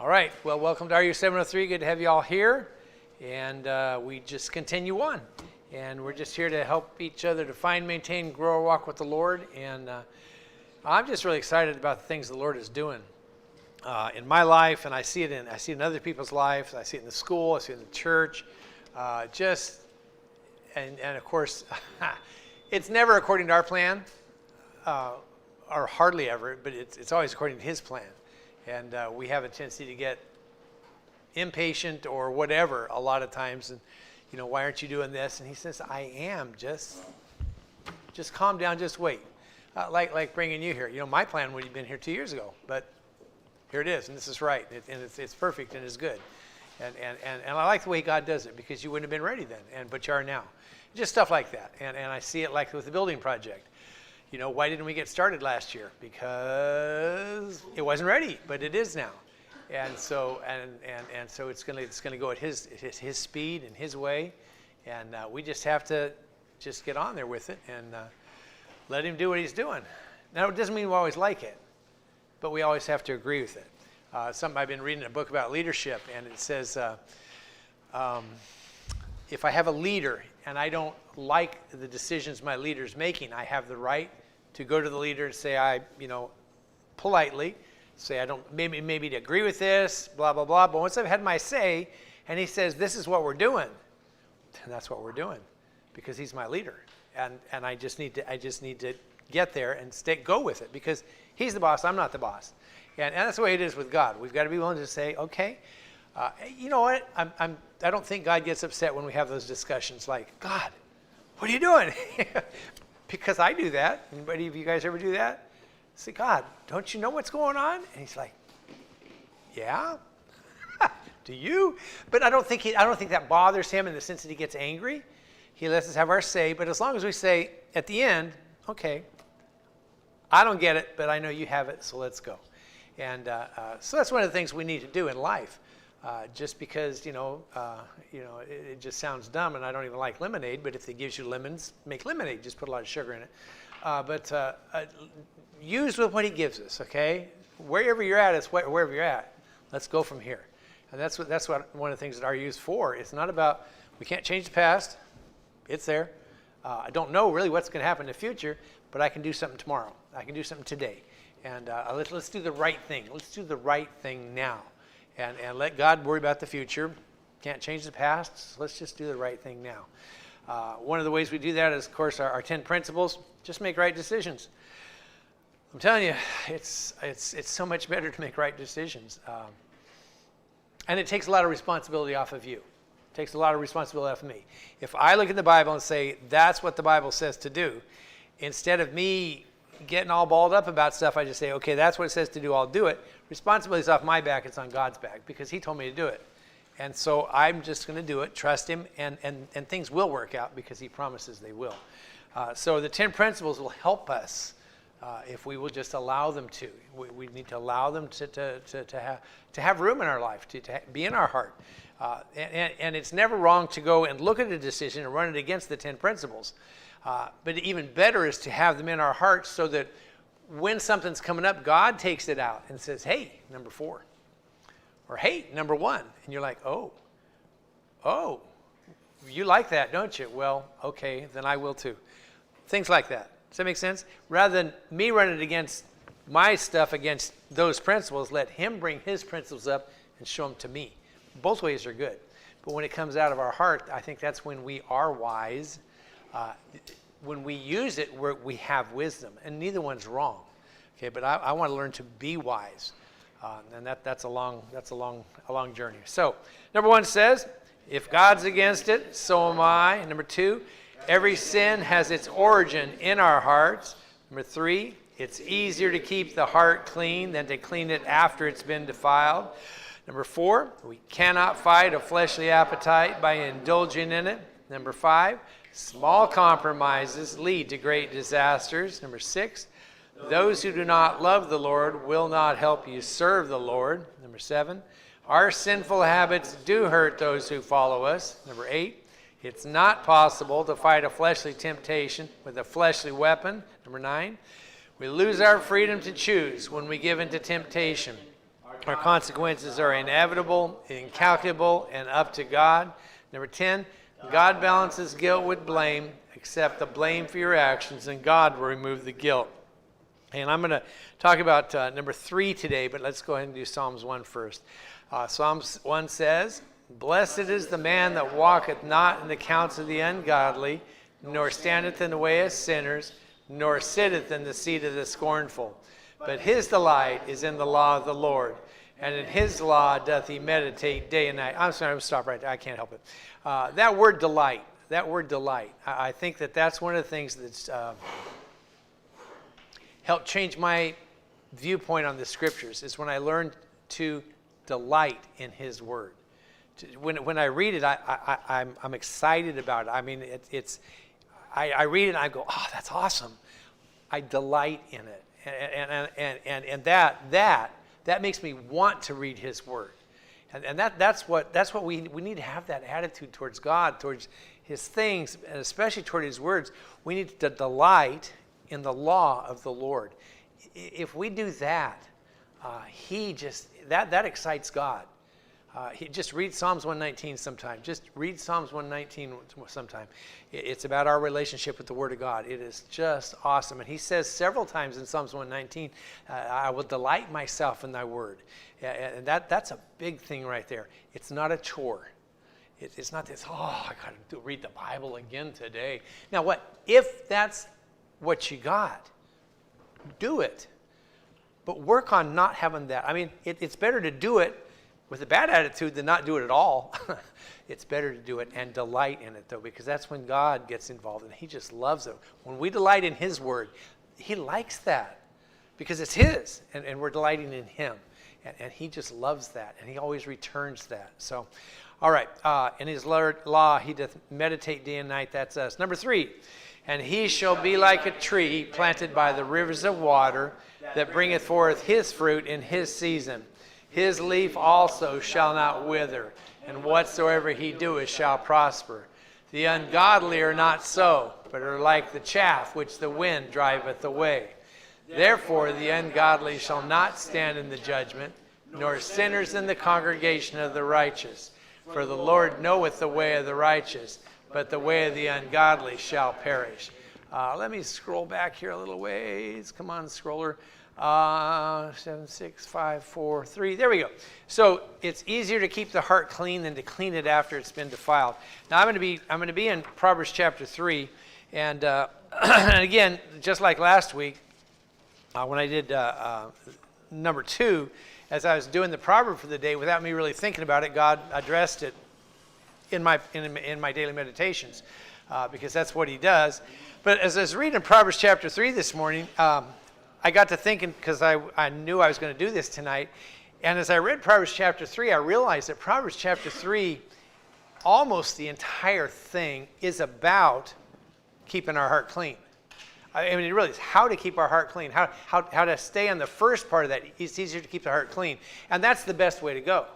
All right, well, welcome to RU 703. Good to have you all here. And we just continue on. And we're just here to help each other to find, maintain, grow, walk with the Lord. And I'm just really excited about the things the Lord is doing in my life, and I see it in other people's lives. I see it in the school. I see it in the church. And of course, it's never according to our plan, or hardly ever, but it's always according to His plan. And we have a tendency to get impatient or whatever a lot of times, and why aren't you doing this? And He says, I am. Just calm down. Just wait. Like bringing you here. My plan would have been here 2 years ago, but here it is, and this is right, and it's perfect, and it's good. And I like the way God does it, because you wouldn't have been ready then, but you are now. Just stuff like that. And I see it like with the building project. Why didn't we get started last year? Because it wasn't ready, but it is now. And so it's gonna go at his speed and His way, and we just have to just get on there with it and let Him do what He's doing. Now, it doesn't mean we always like it, but we always have to agree with it. Something I've been reading a book about leadership, and it says, if I have a leader and I don't like the decisions my leader's making, I have the right to go to the leader and say, politely, say I don't maybe to agree with this, blah, blah, blah. But once I've had my say, and he says, this is what we're doing, then that's what we're doing, because he's my leader. And I just need to get there and go with it, because he's the boss, I'm not the boss. And that's the way it is with God. We've got to be willing to say, okay, you know what? I don't think God gets upset when we have those discussions like, God, what are you doing? Because I do that. Anybody of you guys ever do that? Say, God, don't you know what's going on? And He's like, yeah. Do you? But I don't think that bothers Him in the sense that He gets angry. He lets us have our say. But as long as we say at the end, okay, I don't get it, but I know you have it, so let's go. And so that's one of the things we need to do in life. Just because, it just sounds dumb, and I don't even like lemonade, but if it gives you lemons, make lemonade. Just put a lot of sugar in it. But use with what He gives us, okay? Wherever you're at, it's wherever you're at. Let's go from here. And that's what one of the things that RU is for. It's not about, we can't change the past. It's there. I don't know really what's going to happen in the future, but I can do something tomorrow. I can do something today. And let's do the right thing. Let's do the right thing now. And let God worry about the future. Can't change the past, so let's just do the right thing now. One of the ways we do that is, of course, our 10 principles. Just make right decisions. I'm telling you, it's so much better to make right decisions. And it takes a lot of responsibility off of you. It takes a lot of responsibility off of me. If I look at the Bible and say, that's what the Bible says to do, instead of me getting all balled up about stuff, I just say, okay, that's what it says to do, I'll do it. Responsibility is off my back, it's on God's back, because He told me to do it. And so I'm just going to do it, trust Him, and things will work out because He promises they will. So the 10 principles will help us if we will just allow them to. We need to allow them to have room in our life, to be in our heart. And it's never wrong to go and look at a decision and run it against the 10 principles. But even better is to have them in our hearts so that when something's coming up, God takes it out and says, hey, number 4. Or hey, number 1. And you're like, oh, you like that, don't you? Well, okay, then I will too. Things like that. Does that make sense? Rather than me running against my stuff against those principles, let Him bring His principles up and show them to me. Both ways are good. But when it comes out of our heart, I think that's when we are wise. When we use it, we have wisdom, and neither one's wrong. Okay, but I want to learn to be wise, and that's a long journey. So, number 1 says, if God's against it, so am I. Number 2, every sin has its origin in our hearts. Number 3, it's easier to keep the heart clean than to clean it after it's been defiled. Number 4, we cannot fight a fleshly appetite by indulging in it. Number 5, small compromises lead to great disasters. Number 6, those who do not love the Lord will not help you serve the Lord. Number 7, our sinful habits do hurt those who follow us. Number 8, it's not possible to fight a fleshly temptation with a fleshly weapon. Number 9, we lose our freedom to choose when we give in to temptation. Our consequences are inevitable, incalculable, and up to God. Number 10, God balances guilt with blame. Accept the blame for your actions, and God will remove the guilt. And I'm going to talk about number 3 today, but let's go ahead and do Psalms 1 first. Psalms 1 says, "Blessed is the man that walketh not in the counsel of the ungodly, nor standeth in the way of sinners, nor sitteth in the seat of the scornful. But his delight is in the law of the Lord, and in his law doth he meditate day and night." I'm sorry, I'm going to stop right there. I can't help it. That word delight, I think that's one of the things that's helped change my viewpoint on the scriptures, is when I learned to delight in his word. When I read it, I'm excited about it. I mean, I read it and I go, oh, that's awesome. I delight in it. And that makes me want to read his word. And that's what we need to have, that attitude towards God, towards his things, and especially toward his words. We need to delight in the law of the Lord. If we do that, that excites God. Just read Psalms 119 sometime. Just read Psalms 119 sometime. It's about our relationship with the Word of God. It is just awesome. And he says several times in Psalms 119, I will delight myself in thy word. And that's a big thing right there. It's not a chore. It's not this, I got to read the Bible again today. Now what? If that's what you got, do it. But work on not having that. I mean, it's better to do it with a bad attitude than not do it at all. It's better to do it and delight in it, though, because that's when God gets involved, and he just loves it. When we delight in his word, he likes that because it's his, and we're delighting in him. And he just loves that, and he always returns that. So, all right, in his law he doth meditate day and night. That's us. Number 3, and he shall be like a tree planted by the rivers of water, that bringeth forth his fruit in his season. His leaf also shall not wither, and whatsoever he doeth shall prosper. The ungodly are not so, but are like the chaff which the wind driveth away. Therefore the ungodly shall not stand in the judgment, nor sinners in the congregation of the righteous. For the Lord knoweth the way of the righteous, but the way of the ungodly shall perish. Let me scroll back here a little ways. Come on, scroller. 7, 6, 5, 4, 3. There we go. So it's easier to keep the heart clean than to clean it after it's been defiled. Now I'm going to be in Proverbs chapter 3, and and again, just like last week, when I did number 2, as I was doing the proverb for the day, without me really thinking about it, God addressed it in my daily meditations, because that's what he does. But as I was reading Proverbs chapter 3 this morning, I got to thinking, because I knew I was going to do this tonight, and as I read Proverbs chapter 3, I realized that Proverbs chapter 3, almost the entire thing is about keeping our heart clean. I mean, it really is how to keep our heart clean, how to stay on the first part of that. It's easier to keep the heart clean, and that's the best way to go.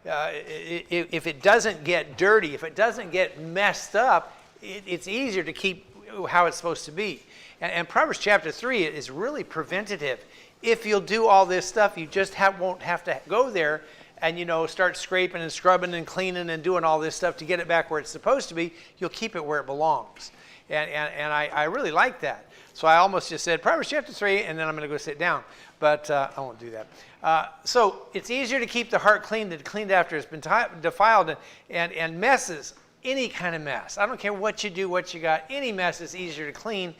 If it doesn't get dirty, if it doesn't get messed up, it's easier to keep how it's supposed to be. And Proverbs chapter 3 is really preventative. If you'll do all this stuff, you just won't have to go there and, start scraping and scrubbing and cleaning and doing all this stuff to get it back where it's supposed to be. You'll keep it where it belongs. And I really like that. So I almost just said Proverbs chapter 3, and then I'm going to go sit down. But I won't do that. So it's easier to keep the heart clean than to clean it after it's been defiled and messes. Any kind of mess. I don't care what you do, what you got. Any mess is easier to clean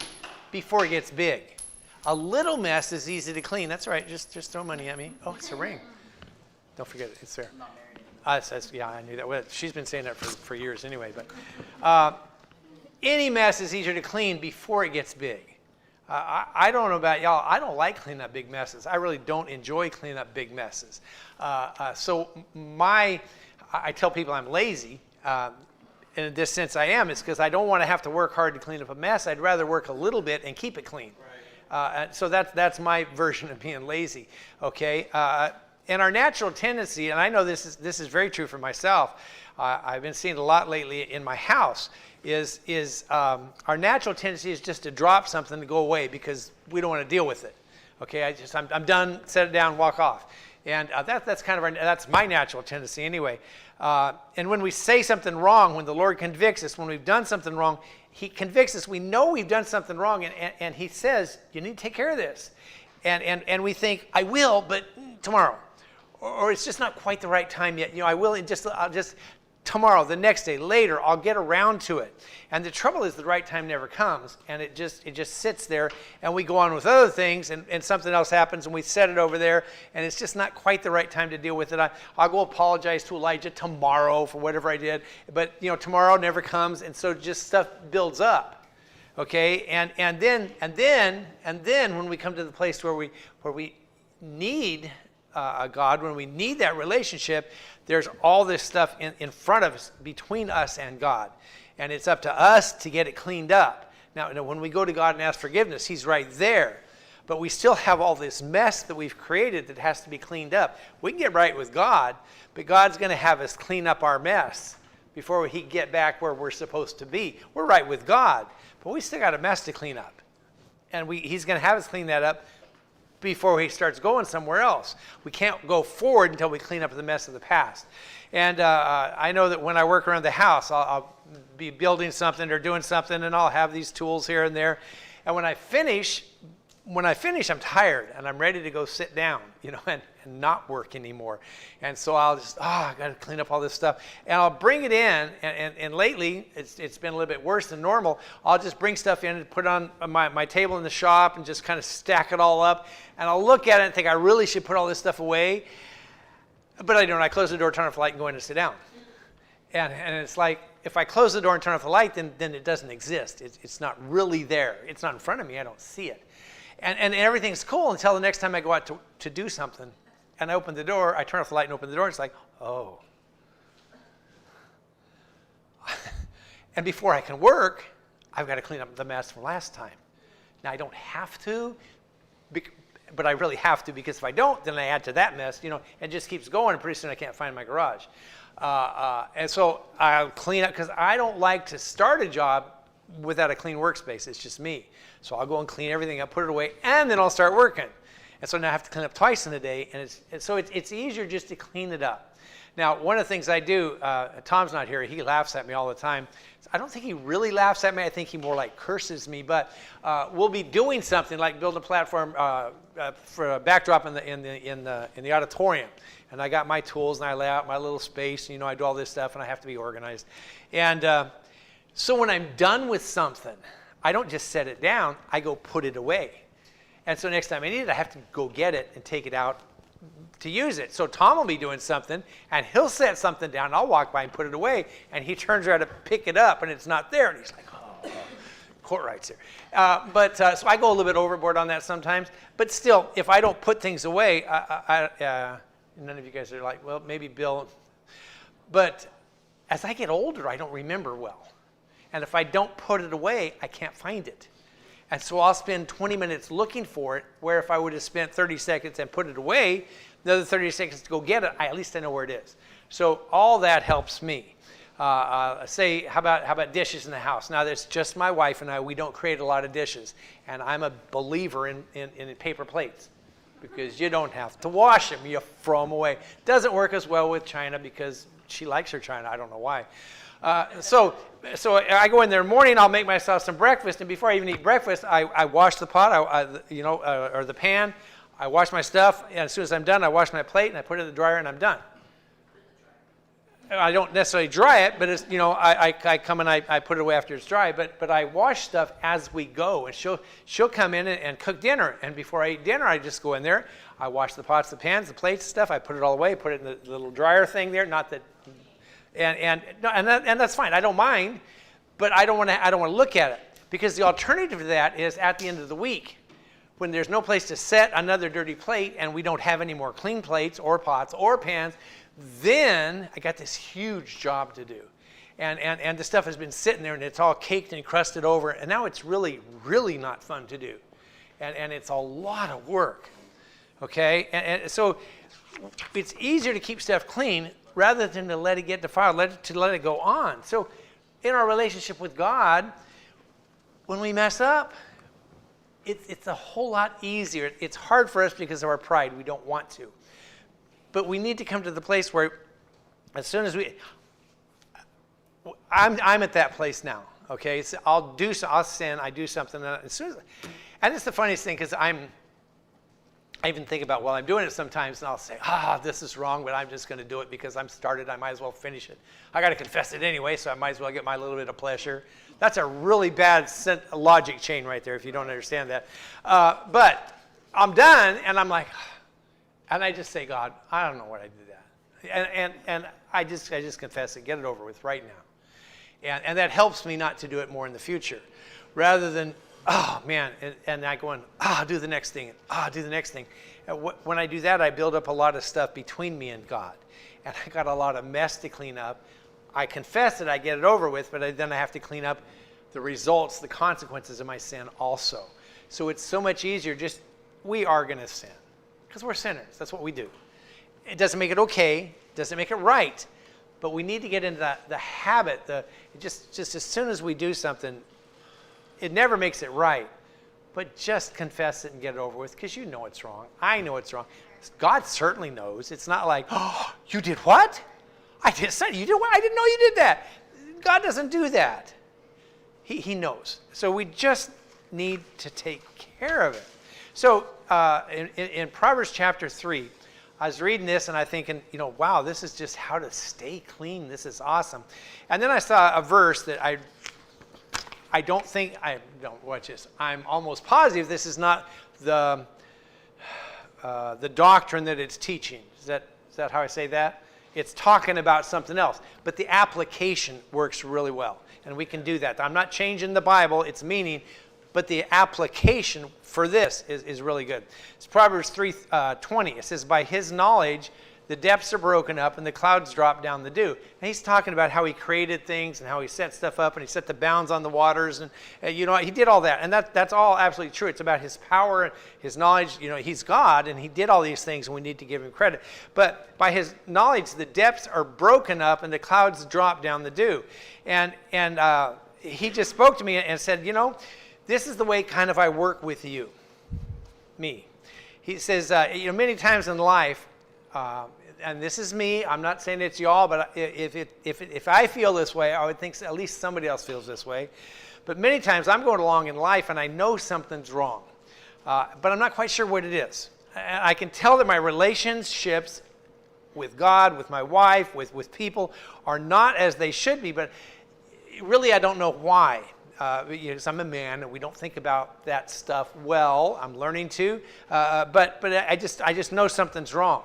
before it gets big. A little mess is easy to clean. That's right. Just throw money at me. Oh, it's a ring. Don't forget it. It's there. Yeah, I knew that. Well, she's been saying that for years anyway. But any mess is easier to clean before it gets big. I don't know about y'all. I don't like cleaning up big messes. I really don't enjoy cleaning up big messes. So I tell people I'm lazy. In this sense I am, it's because I don't want to have to work hard to clean up a mess. I'd rather work a little bit and keep it clean. Right. And so that's my version of being lazy. Okay. And our natural tendency, and I know this is very true for myself. I've been seeing it a lot lately in my house. Is our natural tendency is just to drop something to go away because we don't want to deal with it. Okay. I'm done. Set it down. Walk off. And that's kind of that's my natural tendency anyway. And when we say something wrong, when the Lord convicts us, when we've done something wrong, he convicts us. We know we've done something wrong, and he says, you need to take care of this. And we think, I will, but tomorrow. Or it's just not quite the right time yet. I will, I'll just tomorrow, the next day, later, I'll get around to it. And the trouble is the right time never comes, and it just sits there, and we go on with other things, and something else happens, and we set it over there, and it's just not quite the right time to deal with it. I'll go apologize to Elijah tomorrow for whatever I did, but tomorrow never comes, and so just stuff builds up. Okay, and then when we come to the place where we need God, when we need that relationship, there's all this stuff in front of us, between us and God. And it's up to us to get it cleaned up. Now, when we go to God and ask forgiveness, he's right there. But we still have all this mess that we've created that has to be cleaned up. We can get right with God, but God's going to have us clean up our mess before he get back where we're supposed to be. We're right with God, but we still got a mess to clean up. And he's going to have us clean that up before he starts going somewhere else. We can't go forward until we clean up the mess of the past. And I know that when I work around the house, I'll be building something or doing something, and I'll have these tools here and there. And when I finish, I'm tired, and I'm ready to go sit down, and not work anymore. And so I'll just, I got to clean up all this stuff. And I'll bring it in, and lately, it's been a little bit worse than normal. I'll just bring stuff in and put it on my table in the shop and just kind of stack it all up. And I'll look at it and think I really should put all this stuff away. But I don't. I close the door, turn off the light, and go in and sit down. And it's like, if I close the door and turn off the light, then it doesn't exist. It's not really there. It's not in front of me. I don't see it. And everything's cool until the next time I go out to do something. And I open the door, I turn off the light and open the door, and it's like, oh. And before I can work, I've got to clean up the mess from last time. Now, I don't have to, but I really have to, because if I don't, then I add to that mess, it just keeps going, and pretty soon I can't find my garage. And so I'll clean up, because I don't like to start a job without a clean workspace. It's just me. So I'll go and clean everything up, put it away, and then I'll start working. And so now I have to clean up twice in a day, and so it's easier just to clean it up. Now, one of the things I do, Tom's not here, he laughs at me all the time. I don't think he really laughs at me, I think he more like curses me, but we'll be doing something like build a platform for a backdrop in the auditorium. And I got my tools, and I lay out my little space, and, I do all this stuff, and I have to be organized. And so when I'm done with something, I don't just set it down, I go put it away. And so next time I need it, I have to go get it and take it out to use it. So Tom will be doing something, and he'll set something down, and I'll walk by and put it away, and he turns around to pick it up, and it's not there, and he's like, oh, court rights here. So I go a little bit overboard on that sometimes, but still, if I don't put things away, none of you guys are like, well, maybe Bill. But as I get older, I don't remember well. And if I don't put it away, I can't find it. And so I'll spend 20 minutes looking for it, where if I would have spent 30 seconds and put it away, another 30 seconds to go get it, at least I know where it is. So all that helps me. Say, how about dishes in the house? Now, there's just my wife and I. We don't create a lot of dishes. And I'm a believer in paper plates, because you don't have to wash them. You throw them away. Doesn't work as well with china, because she likes her china. I don't know why. So I go in there in the morning, I'll make myself some breakfast, and before I even eat breakfast, I wash the pot, or the pan. I wash my stuff, and as soon as I'm done, I wash my plate, and I put it in the dryer, and I'm done. I don't necessarily dry it, but it's, I come and I put it away after it's dry, but I wash stuff as we go, and she'll come in and cook dinner, and before I eat dinner, I just go in there, I wash the pots, the pans, the plates, stuff, I put it all away, put it in the little dryer thing there, not that. And that's fine. I don't mind, but I don't want to look at it, because the alternative to that is at the end of the week, when there's no place to set another dirty plate, and we don't have any more clean plates or pots or pans, then I got this huge job to do, and the stuff has been sitting there, and it's all caked and crusted over, and now it's really, really not fun to do, and it's a lot of work. Okay, and so it's easier to keep stuff clean rather than to let it get defiled, let it go on. So in our relationship with God, when we mess up, it's a whole lot easier. It's hard for us because of our pride. We don't want to. But we need to come to the place where as soon as I'm at that place now, okay? So I'll sin, I do something, and as soon as, and it's the funniest thing because I even think about while I'm doing it sometimes, and I'll say, this is wrong, but I'm just going to do it because I'm started. I might as well finish it. I got to confess it anyway, so I might as well get my little bit of pleasure. That's a really bad logic chain right there if you don't understand that. But I'm done, and I'm like, and I just say, God, I don't know what I did that. And I just confess it, get it over with right now. And that helps me not to do it more in the future. Rather than, oh, man, and I go in, do the next thing, do the next thing. And when I do that, I build up a lot of stuff between me and God. And I got a lot of mess to clean up. I confess it, I get it over with, but then I have to clean up the results, the consequences of my sin also. So it's so much easier we are going to sin. Because we're sinners. That's what we do. It doesn't make it okay. It doesn't make it right. But we need to get into the habit. Just as soon as we do something, it never makes it right. But just confess it and get it over with because you know it's wrong. I know it's wrong. God certainly knows. It's not like, you did what? You did what? I didn't know you did that. God doesn't do that. He knows. So we just need to take care of it. So in Proverbs chapter 3, I was reading this and I thinking, wow, this is just how to stay clean. This is awesome. And then I saw a verse that I don't think, watch this. I'm almost positive this is not the doctrine that it's teaching. Is that how I say that? It's talking about something else. But the application works really well. And we can do that. I'm not changing the Bible, its meaning, but the application for this is really good. It's Proverbs 3:20. It says, by his knowledge, the depths are broken up and the clouds drop down the dew. And he's talking about how he created things and how he set stuff up and he set the bounds on the waters. And, he did all that. And that's all absolutely true. It's about his power and his knowledge. He's God and he did all these things and we need to give him credit. But by his knowledge, the depths are broken up and the clouds drop down the dew. And he just spoke to me and said, this is the way kind of I work with you, me. He says, many times in life, and this is me, I'm not saying it's y'all, but if I feel this way, I would think at least somebody else feels this way. But many times I'm going along in life and I know something's wrong, but I'm not quite sure what it is. And I can tell that my relationships with God, with my wife, with people are not as they should be, but really I don't know why. Because I'm a man and we don't think about that stuff well. I'm learning to, but I just know something's wrong,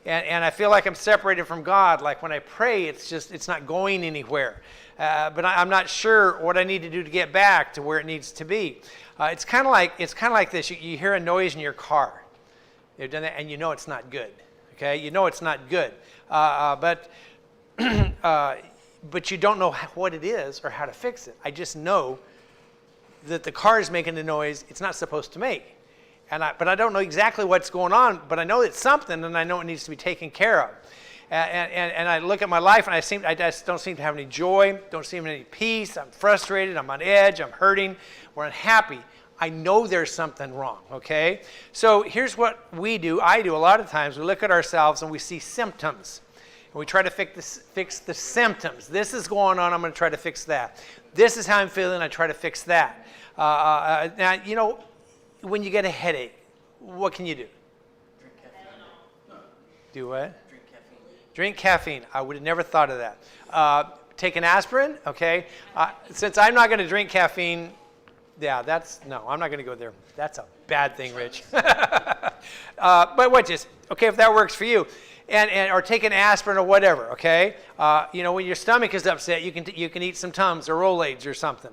and I feel like I'm separated from God. Like when I pray, it's not going anywhere. But I'm not sure what I need to do to get back to where it needs to be. It's kind of like this. You hear a noise in your car. They've done that, and it's not good. Okay, it's not good. But you don't know what it is or how to fix it. I just know that the car is making the noise it's not supposed to make. But I don't know exactly what's going on, but I know it's something and I know it needs to be taken care of. And I look at my life and I just don't seem to have any joy, don't seem to have any peace. I'm frustrated, I'm on edge, I'm hurting, we're unhappy. I know there's something wrong, okay? So here's what I do a lot of times. We look at ourselves and we see symptoms. And we try to fix the symptoms. This is going on, I'm going to try to fix that. This is how I'm feeling, I try to fix that. Now, when you get a headache, what can you do? Drink caffeine. Do what? Drink caffeine. Drink caffeine. I would have never thought of that. Take an aspirin, okay? Since I'm not going to drink caffeine, I'm not going to go there. That's a bad thing, Rich. But if that works for you. Or take an aspirin or whatever, okay? When your stomach is upset, you can eat some Tums or Rolaids or something.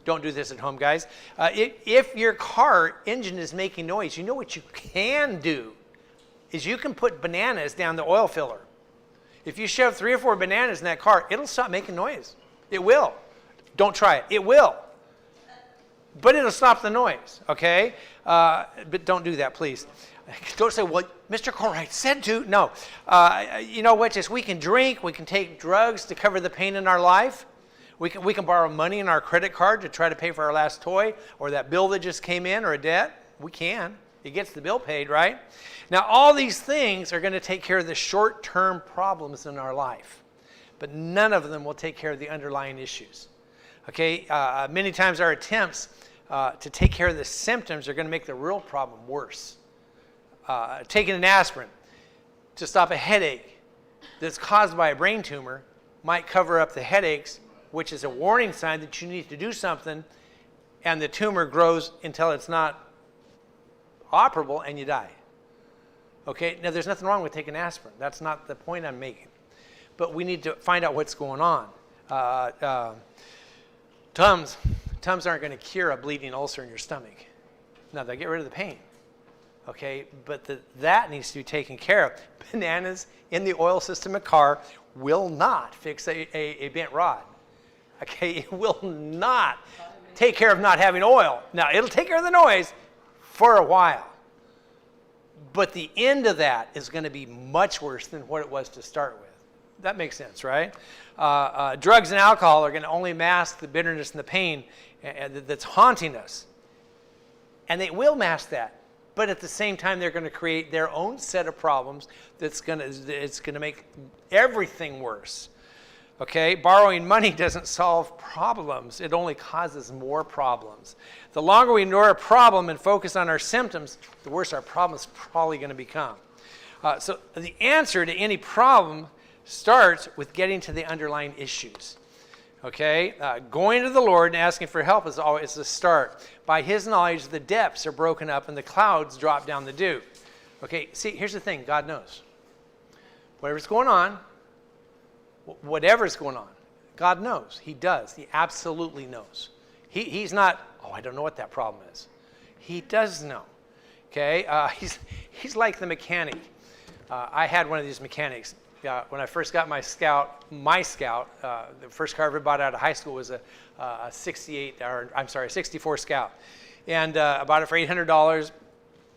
Don't do this at home, guys. If your car engine is making noise, what you can do is you can put bananas down the oil filler. If you shove 3 or 4 bananas in that car, it'll stop making noise. It will. Don't try it. It will. But it'll stop the noise, okay? But don't do that, please. Don't say, well, Mr. Cornwright said to. No. We can drink. We can take drugs to cover the pain in our life. We can borrow money in our credit card to try to pay for our last toy or that bill that just came in or a debt. We can. It gets the bill paid, right? Now, all these things are going to take care of the short-term problems in our life, but none of them will take care of the underlying issues. Okay, many times our attempts to take care of the symptoms are going to make the real problem worse. Taking an aspirin to stop a headache that's caused by a brain tumor might cover up the headaches, which is a warning sign that you need to do something, and the tumor grows until it's not operable and you die. Okay, now there's nothing wrong with taking aspirin. That's not the point I'm making. But we need to find out what's going on. Tums aren't going to cure a bleeding ulcer in your stomach. Now, they'll get rid of the pain. Okay, but that needs to be taken care of. Bananas in the oil system of a car will not fix a bent rod. Okay, it will not take care of not having oil. Now, it'll take care of the noise for a while. But the end of that is going to be much worse than what it was to start with. That makes sense, right? Drugs and alcohol are going to only mask the bitterness and the pain that's haunting us. And they will mask that. But at the same time, they're going to create their own set of problems it's going to make everything worse. Okay? Borrowing money doesn't solve problems. It only causes more problems. The longer we ignore a problem and focus on our symptoms, the worse our problem is probably going to become. So the answer to any problem starts with getting to the underlying issues. Okay? Going to the Lord and asking for help is always the start. By his knowledge, the depths are broken up and the clouds drop down the dew. Okay, see, here's the thing. God knows. Whatever's going on, God knows. He does. He absolutely knows. He's not, I don't know what that problem is. He does know. Okay? He's like the mechanic. I had one of these mechanics. When I first got my Scout, the first car I ever bought out of high school was a 64 Scout. And I bought it for $800.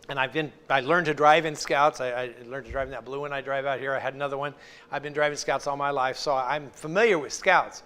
And I learned to drive in Scouts. I learned to drive in that blue one I drive out here. I had another one. I've been driving Scouts all my life, so I'm familiar with Scouts.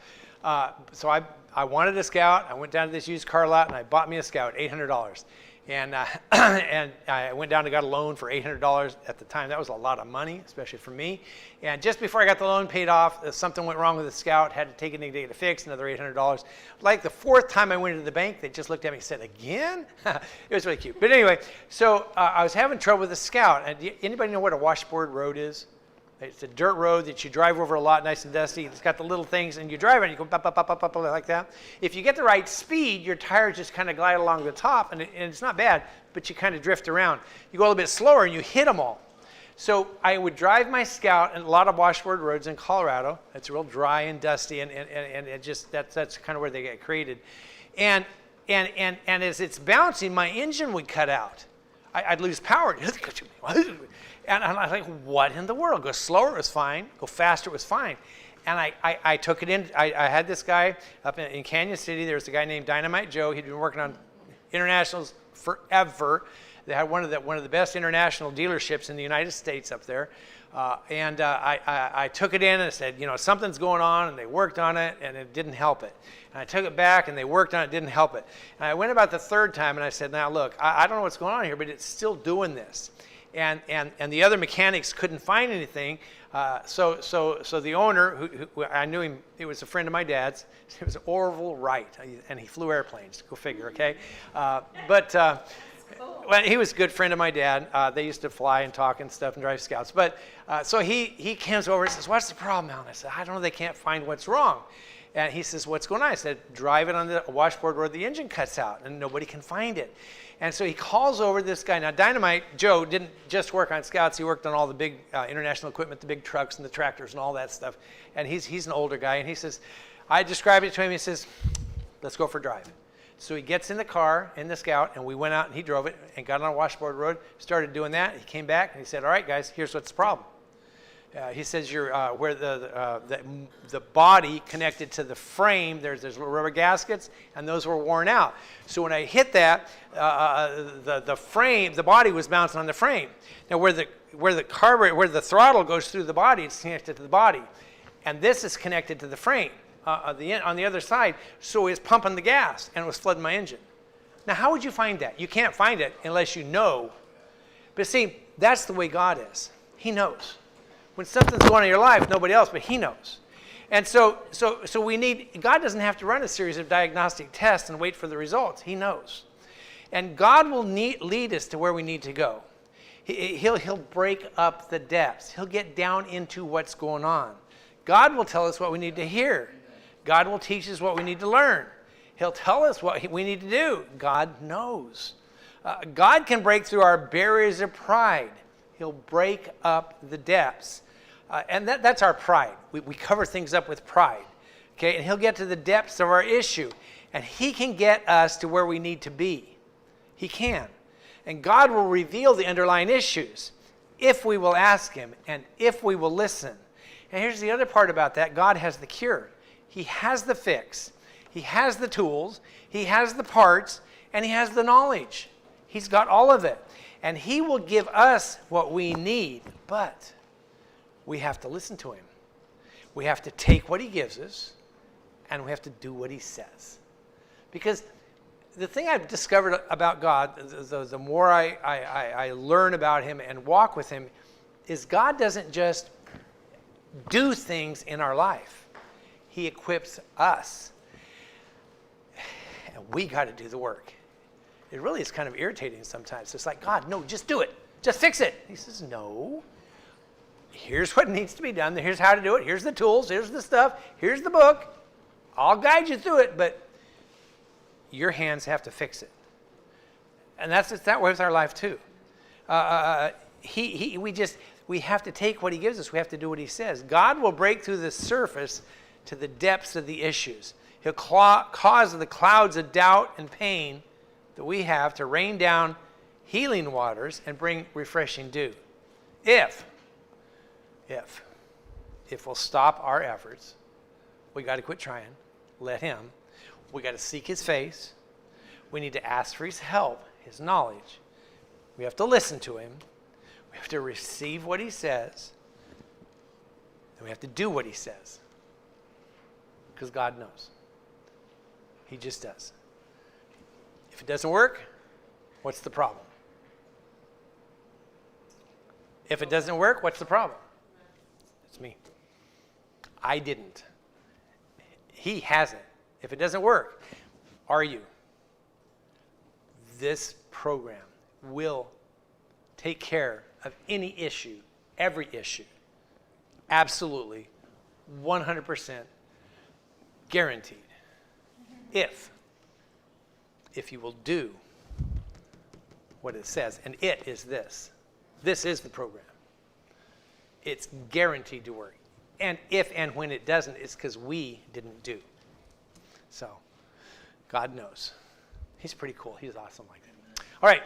So I wanted a Scout. I went down to this used car lot and I bought me a Scout, $800. And I went down and got a loan for $800 at the time. That was a lot of money, especially for me. And just before I got the loan paid off, something went wrong with the Scout, had to take it in to get it fixed, another $800. Like the fourth time I went into the bank, they just looked at me and said, again? It was really cute. But anyway, so I was having trouble with the Scout. And anybody know what a washboard road is? It's a dirt road that you drive over a lot, nice and dusty. It's got the little things, and you drive it, and you go pop, pop, pop, pop, pop, like that. If you get the right speed, your tires just kind of glide along the top, and it's not bad, but you kind of drift around. You go a little bit slower, and you hit them all. So I would drive my Scout in a lot of washboard roads in Colorado. It's real dry and dusty, and it just that's kind of where they get created. And as it's bouncing, my engine would cut out. I'd lose power. And I'm like, what in the world? Go slower, it was fine. Go faster, it was fine. And I took it in. I had this guy up in Canyon City. There was a guy named Dynamite Joe. He'd been working on internationals forever. They had one of the best international dealerships in the United States up there. I took it in and I said, something's going on. And they worked on it, and it didn't help it. And I took it back, and they worked on it, didn't help it. And I went about the third time, and I said, now look, I don't know what's going on here, but it's still doing this. And the other mechanics couldn't find anything. So the owner, who I knew him, he was a friend of my dad's. It was Orville Wright, and he flew airplanes. Go figure, okay? Well, he was a good friend of my dad. They used to fly and talk and stuff and drive Scouts. But so he comes over and says, "What's the problem, Al?" And I said, "I don't know. They can't find what's wrong." And he says, "What's going on?" I said, "Drive it on the washboard where the engine cuts out, and nobody can find it." And so he calls over this guy. Now, Dynamite Joe didn't just work on Scouts. He worked on all the big international equipment, the big trucks and the tractors and all that stuff. And he's an older guy. And he says, I described it to him. He says, "Let's go for a drive." So he gets in the car, in the Scout, and we went out and he drove it and got on a washboard road, started doing that. He came back and he said, "All right, guys, here's what's the problem." He says, where the body connected to the frame, there's little rubber gaskets, and those were worn out. So when I hit that, the body was bouncing on the frame. Now where the throttle goes through the body, it's connected to the body, and this is connected to the frame on the other side. So it's pumping the gas, and it was flooding my engine. Now how would you find that? You can't find it unless you know But see, that's the way God is. He knows. When something's going on in your life, nobody else, but he knows. And so God doesn't have to run a series of diagnostic tests and wait for the results. He knows. And God will lead us to where we need to go. He'll break up the depths. He'll get down into what's going on. God will tell us what we need to hear. God will teach us what we need to learn. He'll tell us what we need to do. God knows. God can break through our barriers of pride. He'll break up the depths. And that's our pride. We cover things up with pride. Okay? And he'll get to the depths of our issue. And he can get us to where we need to be. He can. And God will reveal the underlying issues if we will ask him and if we will listen. And here's the other part about that. God has the cure. He has the fix. He has the tools. He has the parts. And he has the knowledge. He's got all of it. And he will give us what we need. But we have to listen to him. We have to take what he gives us. And we have to do what he says. Because the thing I've discovered about God, the more I learn about him and walk with him, is God doesn't just do things in our life. He equips us. And we got to do the work. It really is kind of irritating sometimes. It's like, God, no, just do it. Just fix it. He says, no. Here's what needs to be done. Here's how to do it. Here's the tools. Here's the stuff. Here's the book. I'll guide you through it, but your hands have to fix it. And that's that way with our life too. We have to take what he gives us. We have to do what he says. God will break through the surface to the depths of the issues. He'll cause the clouds of doubt and pain that we have to rain down healing waters and bring refreshing dew. If we'll stop our efforts, we got to quit trying. Let him. We got to seek his face. We need to ask for his help, his knowledge. We have to listen to him. We have to receive what he says. And we have to do what he says. Because God knows. He just does. If it doesn't work, what's the problem? If it doesn't work, what's the problem? It's me. I didn't. He hasn't. If it doesn't work, are you? This program will take care of any issue, every issue. Absolutely, 100% guaranteed. If you will do what it says, and it is this. This is the program. It's guaranteed to work. And if and when it doesn't, it's because we didn't do. So, God knows. He's pretty cool. He's awesome like that. All right.